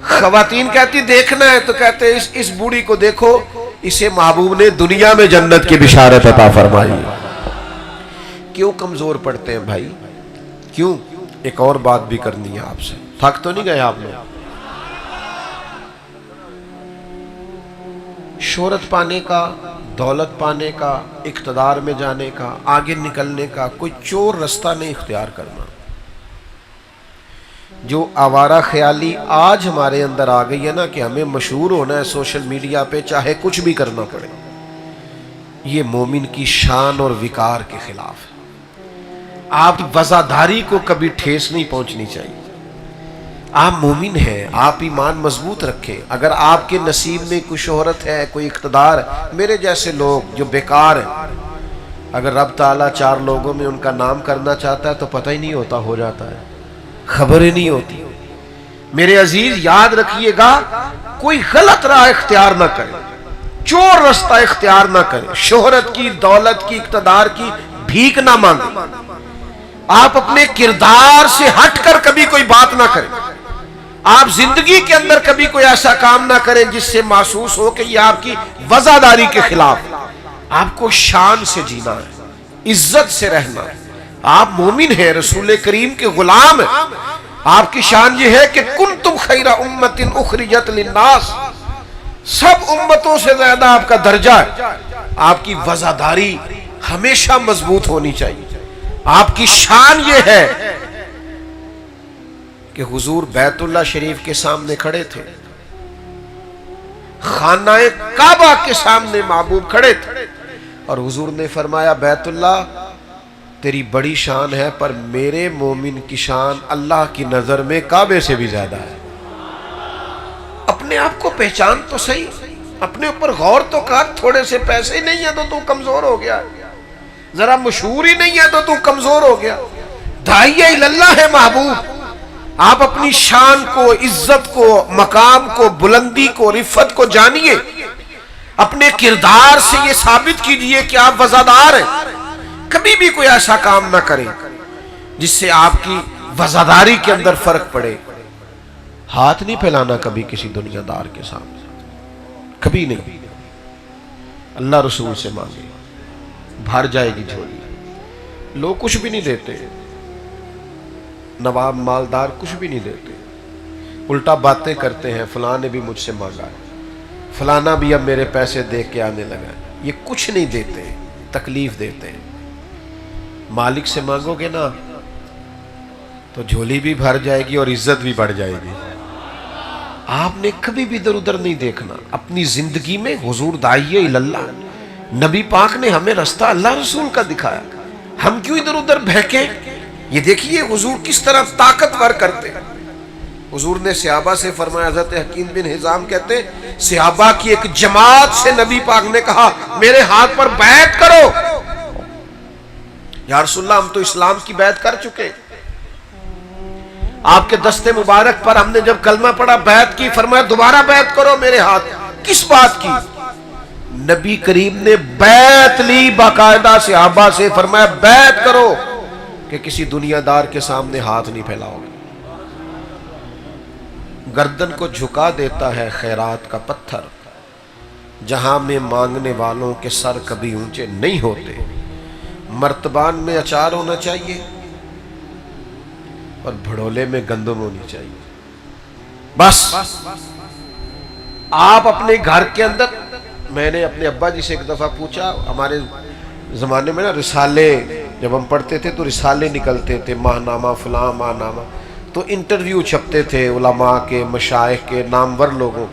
خواتین کہتی دیکھنا ہے، تو کہتے اس بوڑھی کو دیکھو، اسے محبوب نے دنیا میں جنت کی بشارت عطا فرمائی۔ کیوں کمزور پڑتے ہیں بھائی؟ کیوں؟ ایک اور بات بھی کرنی ہے آپ سے، تھک تو نہیں گئے آپ لوگ؟ شہرت پانے کا، دولت پانے کا، اقتدار میں جانے کا، آگے نکلنے کا کوئی چور رستہ نہیں اختیار کرنا۔ جو آوارہ خیالی آج ہمارے اندر آ گئی ہے نا کہ ہمیں مشہور ہونا ہے سوشل میڈیا پہ چاہے کچھ بھی کرنا پڑے، یہ مومن کی شان اور وقار کے خلاف ہے۔ آپ وزاداری کو کبھی ٹھیس نہیں پہنچنی چاہیے۔ آپ مومن ہیں، آپ ایمان مضبوط رکھیں۔ اگر آپ کے نصیب میں کوئی شہرت ہے، کوئی اقتدار، میرے جیسے لوگ جو بیکار ہیں، اگر رب تعالیٰ 4 لوگوں میں ان کا نام کرنا چاہتا ہے تو پتہ ہی نہیں ہوتا، ہو جاتا ہے، خبر ہی نہیں ہوتی۔ میرے عزیز یاد رکھیے گا، کوئی غلط راہ اختیار نہ کرے، چور رستہ اختیار نہ کرے، شہرت کی، دولت کی، اقتدار کی بھیک نہ مانگے۔ آپ اپنے کردار سے ہٹ کر کبھی کوئی بات نہ کریں۔ آپ زندگی کے اندر کبھی کوئی ایسا کام نہ کریں جس سے محسوس ہو کہ یہ آپ کی وزاداری کے خلاف۔ آپ کو شان سے جینا ہے، عزت سے رہنا ہے۔ آپ مومن ہیں، رسول کریم کے غلام ہیں۔ آپ کی شان یہ ہے کہ کنتم خیر امت اخرجت للناس، سب امتوں سے زیادہ آپ کا درجہ ہے۔ آپ کی وزاداری ہمیشہ مضبوط ہونی چاہیے۔ آپ کی شان یہ ہے کہ حضور بیت اللہ شریف کے سامنے کھڑے تھے، خانہ کعبہ کے سامنے محبوب کھڑے تھے، اور حضور نے فرمایا بیت اللہ تیری بڑی شان ہے، پر میرے مومن کی شان اللہ کی نظر میں کعبے سے بھی زیادہ ہے۔ اپنے آپ کو پہچان تو صحیح، اپنے اوپر غور تو کر۔ تھوڑے سے پیسے نہیں ہیں تو تو کمزور ہو گیا، ذرا مشہور ہی نہیں ہے تو تو کمزور ہو گیا۔ داعی اللہ ہے محبوب۔ آپ اپنی شان کو، عزت کو، مقام کو، بلندی کو، رفت کو جانیے۔ اپنے کردار سے یہ ثابت کیجئے کہ آپ وزادار ہیں۔ کبھی بھی کوئی ایسا کام نہ کریں جس سے آپ کی وزاداری کے اندر فرق پڑے۔ ہاتھ نہیں پھیلانا کبھی کسی دنیا دار کے سامنے، کبھی نہیں۔ اللہ رسول سے مانگے، بھر جائے گی جھولی۔ لوگ کچھ بھی نہیں دیتے، نواب مالدار کچھ بھی نہیں دیتے، الٹا باتیں کرتے ہیں، فلاں نے بھی مجھ سے مانگا ہے، فلانا بھی اب میرے پیسے دے کے آنے لگا ہے۔ یہ کچھ نہیں دیتے، تکلیف دیتے ہیں۔ مالک سے مانگو گے نا تو جھولی بھی بھر جائے گی اور عزت بھی بڑھ جائے گی۔ آپ نے کبھی بھی ادھر ادھر نہیں دیکھنا اپنی زندگی میں۔ حضور داعی اللہ، نبی پاک نے ہمیں رستہ اللہ رسول کا دکھایا، ہم کیوں ادھر ادھر بہکیں؟ یہ دیکھیے حضور کس طرح طاقتور کرتے۔ حضور نے صحابہ سے فرمایا، حضرت حکیم بن حزام کہتے ہیں صحابہ کی ایک جماعت سے نبی پاک نے کہا میرے ہاتھ پر بیعت کرو۔ یا رسول اللہ ہم تو اسلام کی بیعت کر چکے، آپ کے دستے مبارک پر ہم نے جب کلمہ پڑھا بیعت کی، فرمایا دوبارہ بیعت کرو میرے ہاتھ۔ کس بات کی؟ نبی کریم نے بیعت لی باقاعدہ صحابہ سے، فرمایا بیعت کرو کہ کسی دنیا دار کے سامنے ہاتھ نہیں پھیلاؤ گے۔ گردن کو جھکا دیتا ہے خیرات کا پتھر، جہاں میں مانگنے والوں کے سر کبھی اونچے نہیں ہوتے۔ مرتبان میں اچار ہونا چاہیے اور بھڑولے میں گندم ہونی چاہیے۔ بس آپ اپنے گھر کے اندر، میں نے اپنے ابا جی سے ایک دفعہ پوچھا، ہمارے زمانے میں نا رسالے جب ہم پڑھتے تھے تو رسالے نکلتے تھے، ماہنامہ فلاں ماہنامہ، تو انٹرویو چھپتے تھے علماء کے، مشائخ کے، نامور لوگوں۔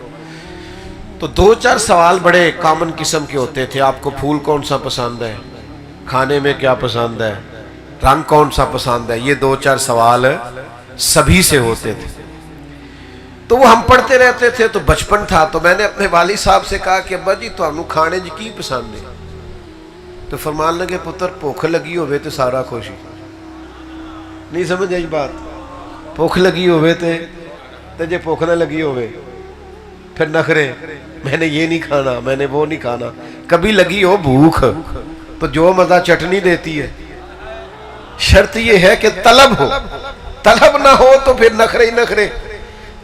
تو 2-4 سوال بڑے کامن قسم کے ہوتے تھے، آپ کو پھول کون سا پسند ہے، کھانے میں کیا پسند ہے، رنگ کون سا پسند ہے، یہ 2-4 سوال سبھی سے ہوتے تھے۔ تو وہ ہم پڑھتے رہتے تھے، تو بچپن تھا، تو میں نے اپنے والد صاحب سے کہا کہ ابا جی تو ہم کھانے جی کی پسند ہے؟ تو فرمان لگے پتر بھوک لگی ہوئے تو سارا خوشی نہیں سمجھ آئی بات۔ بھوک لگی ہوئے تو جے بھوک نہ لگی ہوئے پھر نخرے، میں نے یہ نہیں کھانا، میں نے وہ نہیں کھانا۔ کبھی لگی ہو بھوک تو جو مزہ چٹنی دیتی ہے، شرط یہ ہے کہ طلب ہو، طلب نہ ہو تو پھر نخرے ہی نخرے۔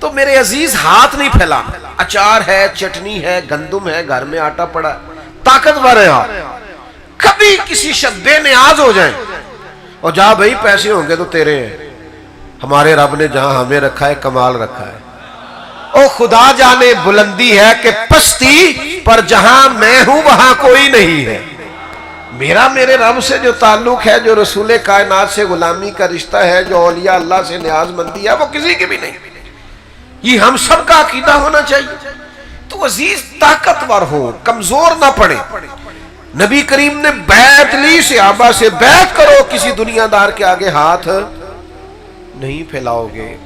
تو میرے عزیز ہاتھ نہیں پھیلانا، اچار ہے، چٹنی ہے، گندم ہے، گھر میں آٹا پڑا ہے، طاقتور ہے آپ۔ کبھی کسی شب بے نیاز ہو جائیں اور جا بھائی پیسے ہوں گے تو تیرے ہیں، ہمارے رب نے جہاں ہمیں رکھا ہے کمال رکھا ہے. او خدا جانے بلندی ہے کہ پستی پر جہاں میں ہوں وہاں کوئی نہیں ہے. میرا میرے رب سے جو تعلق ہے، جو رسول کائنات سے غلامی کا رشتہ ہے، جو اولیاء اللہ سے نیاز مندی ہے، وہ کسی کی بھی نہیں. یہ ہم سب کا عقیدہ ہونا چاہیے. تو عزیز طاقتور ہو، کمزور نہ پڑے. نبی کریم نے بیعت لی صحابہ سے، بیعت کرو، کسی دنیا دار کے آگے ہاتھ نہیں پھیلاؤ گے.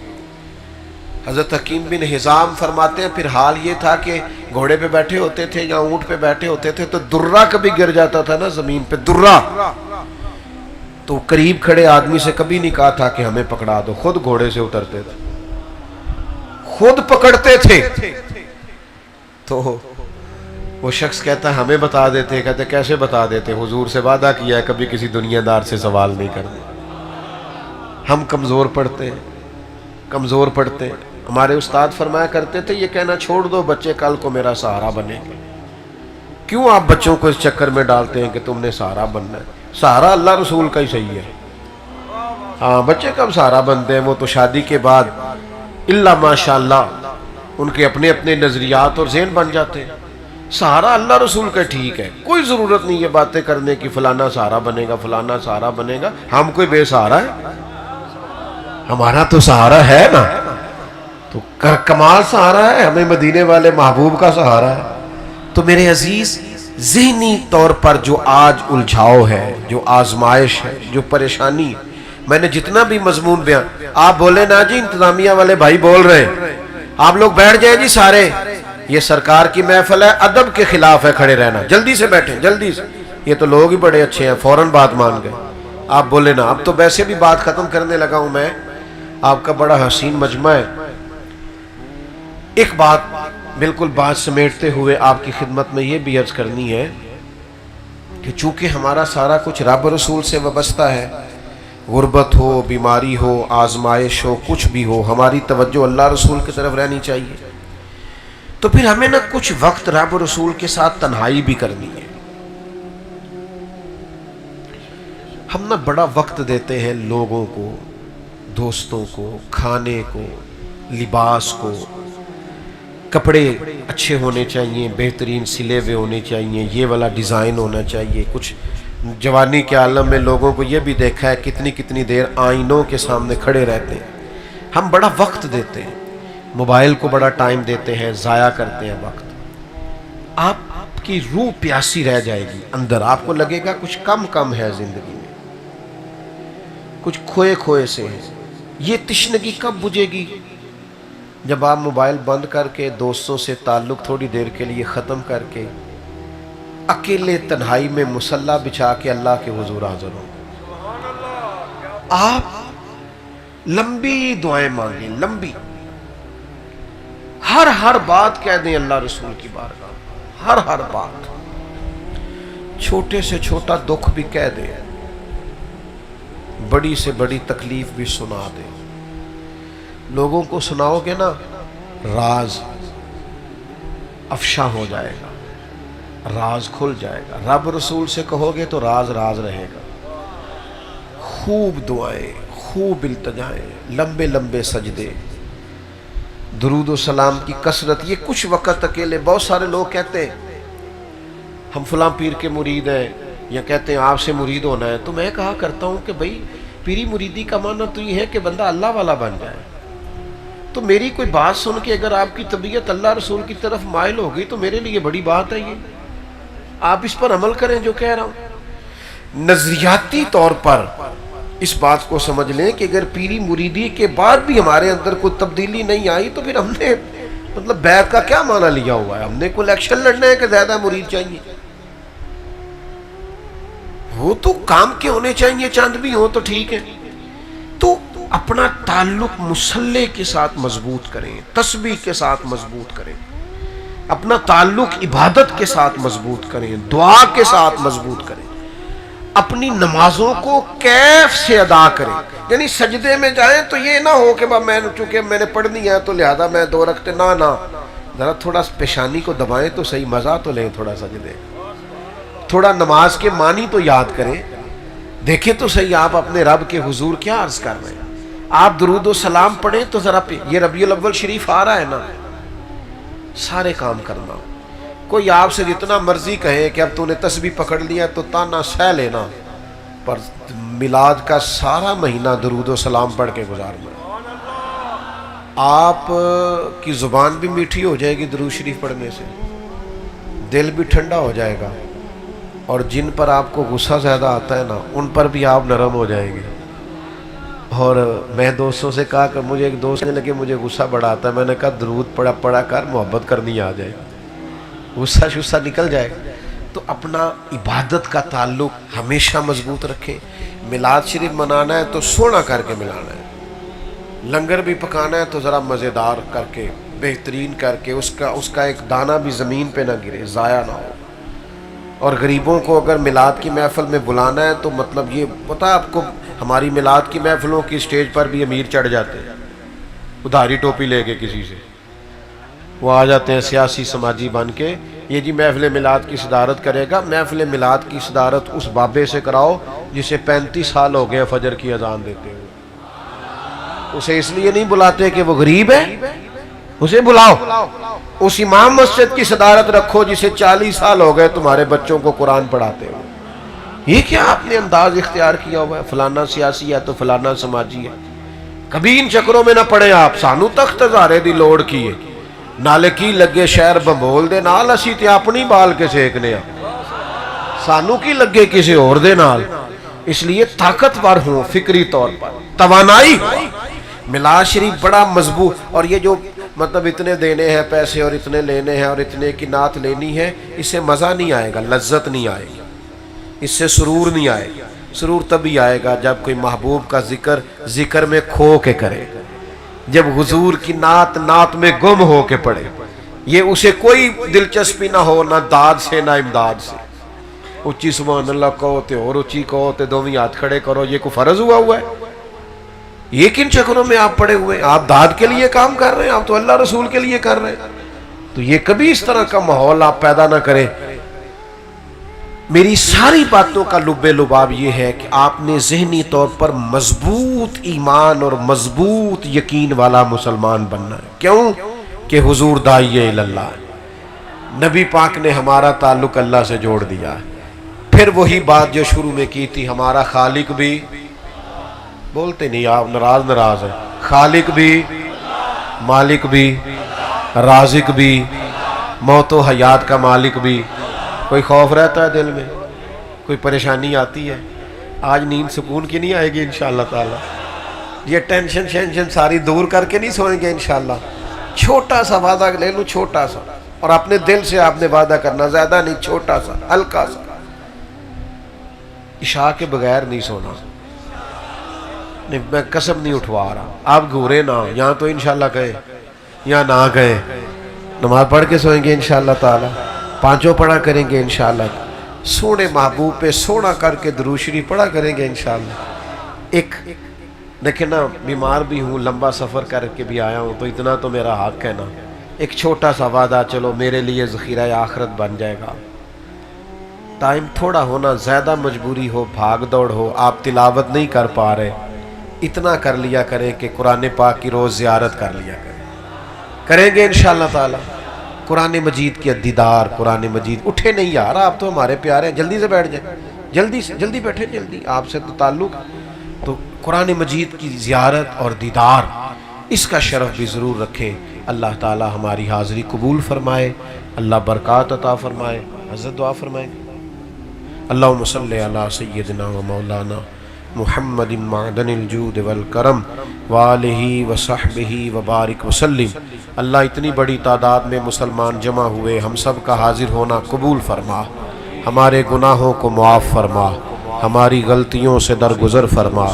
حضرت حکیم بن حزام فرماتے ہیں پھر حال یہ تھا کہ گھوڑے پہ بیٹھے ہوتے تھے یا اونٹ پہ بیٹھے ہوتے تھے تو درہ کبھی گر جاتا تھا نا زمین پہ، درہ، تو قریب کھڑے آدمی سے کبھی نہیں کہا تھا کہ ہمیں پکڑا دو، خود گھوڑے سے اترتے تھے، خود پکڑتے تھے. تو وہ شخص کہتا ہے ہمیں بتا دیتے. کہتے کیسے بتا دیتے؟ حضور سے وعدہ کیا ہے کبھی کسی دنیا دار سے سوال نہیں کرنا. ہم کمزور پڑتے ہیں، کمزور پڑتے ہیں. ہمارے استاد فرمایا کرتے تھے یہ کہنا چھوڑ دو بچے کل کو میرا سہارا بنے گے. کیوں آپ بچوں کو اس چکر میں ڈالتے ہیں کہ تم نے سہارا بننا ہے؟ سہارا اللہ رسول کا ہی صحیح ہے. ہاں بچے کب سہارا بنتے ہیں؟ وہ تو شادی کے بعد اللہ ماشاءاللہ ان کے اپنے اپنے نظریات اور ذہن بن جاتے ہیں. سہارا اللہ رسول کا ٹھیک ہے، کوئی ضرورت نہیں یہ باتیں کرنے کی فلانا سہارا بنے گا، فلانا سہارا بنے گا. ہم کوئی بے سہارا ہے؟ ہمارا تو سہارا ہے نا، تو کمال سہارا ہے، ہمیں مدینے والے محبوب کا سہارا ہے. تو میرے عزیز ذہنی طور پر جو آج الجھاؤ ہے، جو آزمائش ہے، جو پریشانی، میں نے جتنا بھی مضمون بیان، آپ بولے نا جی انتظامیہ والے بھائی بول رہے ہیں، آپ لوگ بیٹھ جائیں جی سارے، یہ سرکار کی محفل ہے، ادب کے خلاف ہے کھڑے رہنا، جلدی سے بیٹھیں جلدی سے. یہ تو لوگ ہی بڑے اچھے ہیں، فوراً بات مان گئے. آپ بولے نا، اب تو ویسے بھی بات ختم کرنے لگا ہوں میں، آپ کا بڑا حسین مجمع ہے. ایک بات بالکل بات سمیٹتے ہوئے آپ کی خدمت میں یہ بھی عرض کرنی ہے کہ چونکہ ہمارا سارا کچھ رب رسول سے وابستہ ہے، غربت ہو، بیماری ہو، آزمائش ہو، کچھ بھی ہو، ہماری توجہ اللہ رسول کی طرف رہنی چاہیے. تو پھر ہمیں نہ کچھ وقت رب رسول کے ساتھ تنہائی بھی کرنی ہے. ہم نہ بڑا وقت دیتے ہیں لوگوں کو، دوستوں کو، کھانے کو، لباس کو. کپڑے اچھے ہونے چاہیے، بہترین سلے ہوئے ہونے چاہیے، یہ والا ڈیزائن ہونا چاہیے. کچھ جوانی کے عالم میں لوگوں کو یہ بھی دیکھا ہے کتنی کتنی دیر آئینوں کے سامنے کھڑے رہتے ہیں. ہم بڑا وقت دیتے ہیں، موبائل کو بڑا ٹائم دیتے ہیں، ضائع کرتے ہیں وقت. آپ کی روح پیاسی رہ جائے گی اندر، آپ کو لگے گا کچھ کم کم ہے زندگی میں، کچھ کھوئے کھوئے سے ہے. یہ تشنگی کب بجھے گی؟ جب آپ موبائل بند کر کے دوستوں سے تعلق تھوڑی دیر کے لیے ختم کر کے اکیلے تنہائی میں مصلی بچھا کے اللہ کے حضور حاضر ہوں. آپ لمبی دعائیں مانگیں، لمبی، ہر بات کہہ دیں اللہ رسول کی بارگاہ، ہر بات، چھوٹے سے چھوٹا دکھ بھی کہہ دیں، بڑی سے بڑی تکلیف بھی سنا دیں. لوگوں کو سناؤ گے نا، راز افشا ہو جائے گا، راز کھل جائے گا. رب رسول سے کہو گے تو راز راز رہے گا. خوب دعائیں، خوب التجائیں، لمبے لمبے سجدے، درود و سلام کی کثرت. یہ کچھ وقت اکیلے، بہت سارے لوگ کہتے ہیں ہم فلاں پیر کے مرید ہیں، یا کہتے ہیں آپ سے مرید ہونا ہے. تو میں کہا کرتا ہوں کہ بھائی پیری مریدی کا معنی تو یہ ہے کہ بندہ اللہ والا بن جائے. تو میری کوئی بات سن کے اگر آپ کی طبیعت اللہ رسول کی طرف مائل ہوگی تو میرے لیے بڑی بات ہے. یہ آپ اس پر عمل کریں جو کہہ رہا ہوں. نظریاتی طور پر اس بات کو سمجھ لیں کہ اگر پیری مریدی کے بعد بھی ہمارے اندر کوئی تبدیلی نہیں آئی تو پھر ہم نے مطلب بیعت کا کیا معنی لیا ہوا ہے؟ ہم نے کوئی الیکشن لڑنا ہے کہ زیادہ مرید چاہیے؟ وہ تو کام کے ہونے چاہیے، چاند بھی ہوں تو ٹھیک ہے. تو اپنا تعلق مصلی کے ساتھ مضبوط کریں، تسبیح کے ساتھ مضبوط کریں، اپنا تعلق عبادت کے ساتھ مضبوط کریں، دعا کے ساتھ مضبوط کریں. اپنی نمازوں کو کیف سے ادا کریں. یعنی سجدے میں جائیں تو یہ نہ ہو کہ چونکہ میں نے پڑھنی ہے تو لہذا میں 2 رکعتیں، نہ ذرا تھوڑا پیشانی کو دبائیں تو صحیح، مزہ تو لیں تھوڑا سجدے. تھوڑا نماز کے معنی تو یاد کریں، دیکھیں تو صحیح آپ اپنے رب کے حضور کیا عرض کر رہے ہیں. آپ درود و سلام پڑھیں تو ذرا یہ ربیع الاول شریف آ رہا ہے نا، سارے کام کرنا. کوئی آپ سے جتنا مرضی کہے کہ اب تو نے تسبیح پکڑ لیا تو تانا سہ لینا، پر میلاد کا سارا مہینہ درود و سلام پڑھ کے گزارنا. آپ کی زبان بھی میٹھی ہو جائے گی درود شریف پڑھنے سے، دل بھی ٹھنڈا ہو جائے گا، اور جن پر آپ کو غصہ زیادہ آتا ہے نا ان پر بھی آپ نرم ہو جائیں گے. اور میں دوستوں سے کہا کہ مجھے ایک دوست نے لگے مجھے غصہ بڑا آتا ہے، میں نے کہا درود پڑھا کر محبت کرنی آ جائے گا، غصہ شصہ نکل جائے گا. تو اپنا عبادت کا تعلق ہمیشہ مضبوط رکھیں. میلاد شریف منانا ہے تو سونا کر کے ملانا ہے، لنگر بھی پکانا ہے تو ذرا مزیدار کر کے بہترین کر کے، اس کا ایک دانہ بھی زمین پہ نہ گرے، ضائع نہ ہو. اور غریبوں کو اگر میلاد کی محفل میں بلانا ہے تو مطلب یہ پتہ آپ کو، ہماری میلاد کی محفلوں کی سٹیج پر بھی امیر چڑھ جاتے ہیں ادھاری ٹوپی لے کے، کسی سے وہ آ جاتے ہیں سیاسی سماجی بن کے، یہ جی محفل میلاد کی صدارت کرے گا. محفل میلاد کی صدارت اس بابے سے کراؤ جسے 35 سال ہو گئے فجر کی اذان دیتے ہوئے. اسے اس لیے نہیں بلاتے کہ وہ غریب ہے، اسے بلاؤ. اس امام مسجد کی صدارت رکھو جسے 40 سال ہو گئے تمہارے بچوں کو قرآن پڑھاتے ہوئے. یہ کیا آپ نے انداز اختیار کیا ہوا ہے؟ فلانا سیاسی ہے تو فلانا سماجی ہے. کبھی ان چکروں میں نہ پڑے آپ. سانو تخت ہزارے دی لوڑ کی ہے، نالے کی لگے شہر بمبول دے نال، اسی تے اپنی بال کے سیکنے ہیں، سانو کی لگے کسی اور دے نال. اس لیے طاقتور ہوں فکری طور پر، توانائی. میلاد شریف بڑا مضبوط. اور یہ جو مطلب اتنے دینے ہیں پیسے اور اتنے لینے ہیں اور اتنے کی نعت لینی ہے، اس سے مزہ نہیں آئے گا، لذت نہیں آئے گی، اس سے سرور نہیں آئے گا. سرور تبھی آئے گا جب کوئی محبوب کا ذکر میں کھو کے کرے، جب حضور کی نعت میں گم ہو کے پڑھے. یہ اسے کوئی دلچسپی نہ ہو، نہ داد سے نہ امداد سے. اچھی سبحان اللہ کہو تے اور اچھی کہو تے دوویں ہاتھ کھڑے کرو، یہ کوئی فرض ہوا ہے؟ یہ کن چکروں میں آپ پڑے ہوئے ہیں؟ آپ داد کے لیے کام کر رہے ہیں، آپ تو اللہ رسول کے لیے کر رہے ہیں. تو یہ کبھی اس طرح کا ماحول آپ پیدا نہ کریں. میری ساری باتوں کا لب لباب یہ ہے کہ آپ نے ذہنی طور پر مضبوط ایمان اور مضبوط یقین والا مسلمان بننا ہے. کیوں کہ حضور داعی اللہ ہے، نبی پاک نے ہمارا تعلق اللہ سے جوڑ دیا ہے. پھر وہی بات جو شروع میں کی تھی، ہمارا خالق بھی، بولتے نہیں آپ، ناراض ہے. خالق بھی، مالک بھی، رازق بھی، موت و حیات کا مالک بھی. کوئی خوف رہتا ہے دل میں، کوئی پریشانی آتی ہے؟ آج نیند سکون کی نہیں آئے گی انشاءاللہ تعالی. یہ ٹینشن ساری دور کر کے نہیں سوئیں گے انشاءاللہ. چھوٹا سا وعدہ لے لوں، چھوٹا سا، اور اپنے دل سے آپ نے وعدہ کرنا، زیادہ نہیں، چھوٹا سا، ہلکا سا. عشاء کے بغیر نہیں سونا. میں قسم نہیں اٹھوا رہا، آپ گھورے نہ، یہاں تو انشاءاللہ گئے، یہاں نہ گئے، نماز پڑھ کے سوئیں گے انشاءاللہ تعالی، پانچوں پڑھا کریں گے انشاءاللہ. سونے محبوب پہ سونا کر کے درود شریف پڑھا کریں گے انشاءاللہ. ایک دیکھیں نا، بیمار بھی ہوں، لمبا سفر کر کے بھی آیا ہوں، تو اتنا تو میرا حق ہے نا. ایک چھوٹا سا وعدہ چلو میرے لیے ذخیرہ آخرت بن جائے گا. ٹائم تھوڑا ہونا، زیادہ مجبوری ہو، بھاگ دوڑ ہو، آپ تلاوت نہیں کر پا رہے، اتنا کر لیا کریں کہ قرآن پاک کی روز زیارت کر لیا کریں گے انشاءاللہ تعالی. قرآن مجید کی دیدار، قرآن مجید. اٹھے نہیں یار، آپ تو ہمارے پیارے ہیں، جلدی سے بیٹھ جائیں، جلدی بیٹھے، جلدی، آپ سے تو تعلق. تو قرآن مجید کی زیارت اور دیدار، اس کا شرف بھی ضرور رکھیں. اللہ تعالی ہماری حاضری قبول فرمائے، اللہ برکات عطا فرمائے. حضرت دعا فرمائیں. اللہم صلی علی سیدنا و مولانا محمد معدن الجود والکرم وآلہ وصحبہ وبارک وسلم. اللہ اتنی بڑی تعداد میں مسلمان جمع ہوئے، ہم سب کا حاضر ہونا قبول فرما، ہمارے گناہوں کو معاف فرما، ہماری غلطیوں سے درگزر فرما،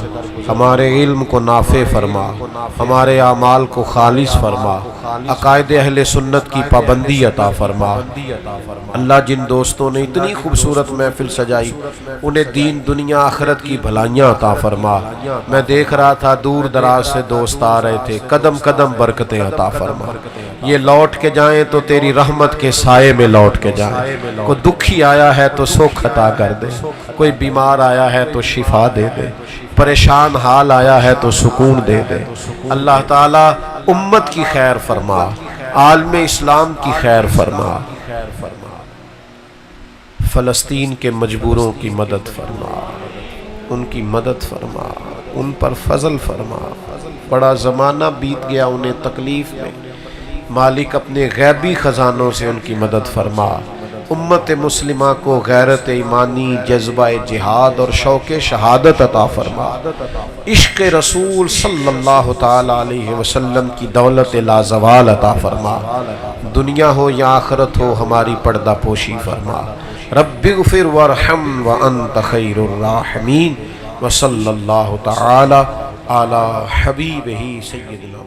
ہمارے علم کو نافع فرما، ہمارے اعمال کو خالص فرما، عقائد اہل سنت کی پابندی عطا فرما. اللہ جن دوستوں نے اتنی خوبصورت محفل سجائی، انہیں دین دنیا آخرت کی بھلائیاں عطا فرما. میں دیکھ رہا تھا دور دراز سے دوست آ رہے تھے، قدم قدم برکتیں عطا فرما. یہ لوٹ کے جائیں تو تیری رحمت کے سائے میں لوٹ کے جائیں۔ کوئی دکھی آیا ہے تو سکھ عطا کر دے، کوئی بیمار آیا ہے تو شفا دے دے، پریشان حال آیا ہے تو سکون دے دے۔ اللہ تعالیٰ امت کی خیر فرما، عالم اسلام کی خیر فرما، فلسطین کے مجبوروں کی مدد فرما، ان کی مدد فرما، ان پر فضل فرما۔ بڑا زمانہ بیت گیا انہیں تکلیف میں، مالک اپنے غیبی خزانوں سے ان کی مدد فرما۔ امت مسلمہ کو غیرت ایمانی، جذبہ جہاد اور شوق شہادت عطا فرما۔ عشق رسول صلی اللہ تعالی علیہ وسلم کی دولت لازوال عطا فرما۔ دنیا ہو یا آخرت ہو ہماری پردہ پوشی فرما۔ رب اغفر وارحم وانت خیر الراحمین، وصلی اللہ تعالی علی حبیبہ سیدنا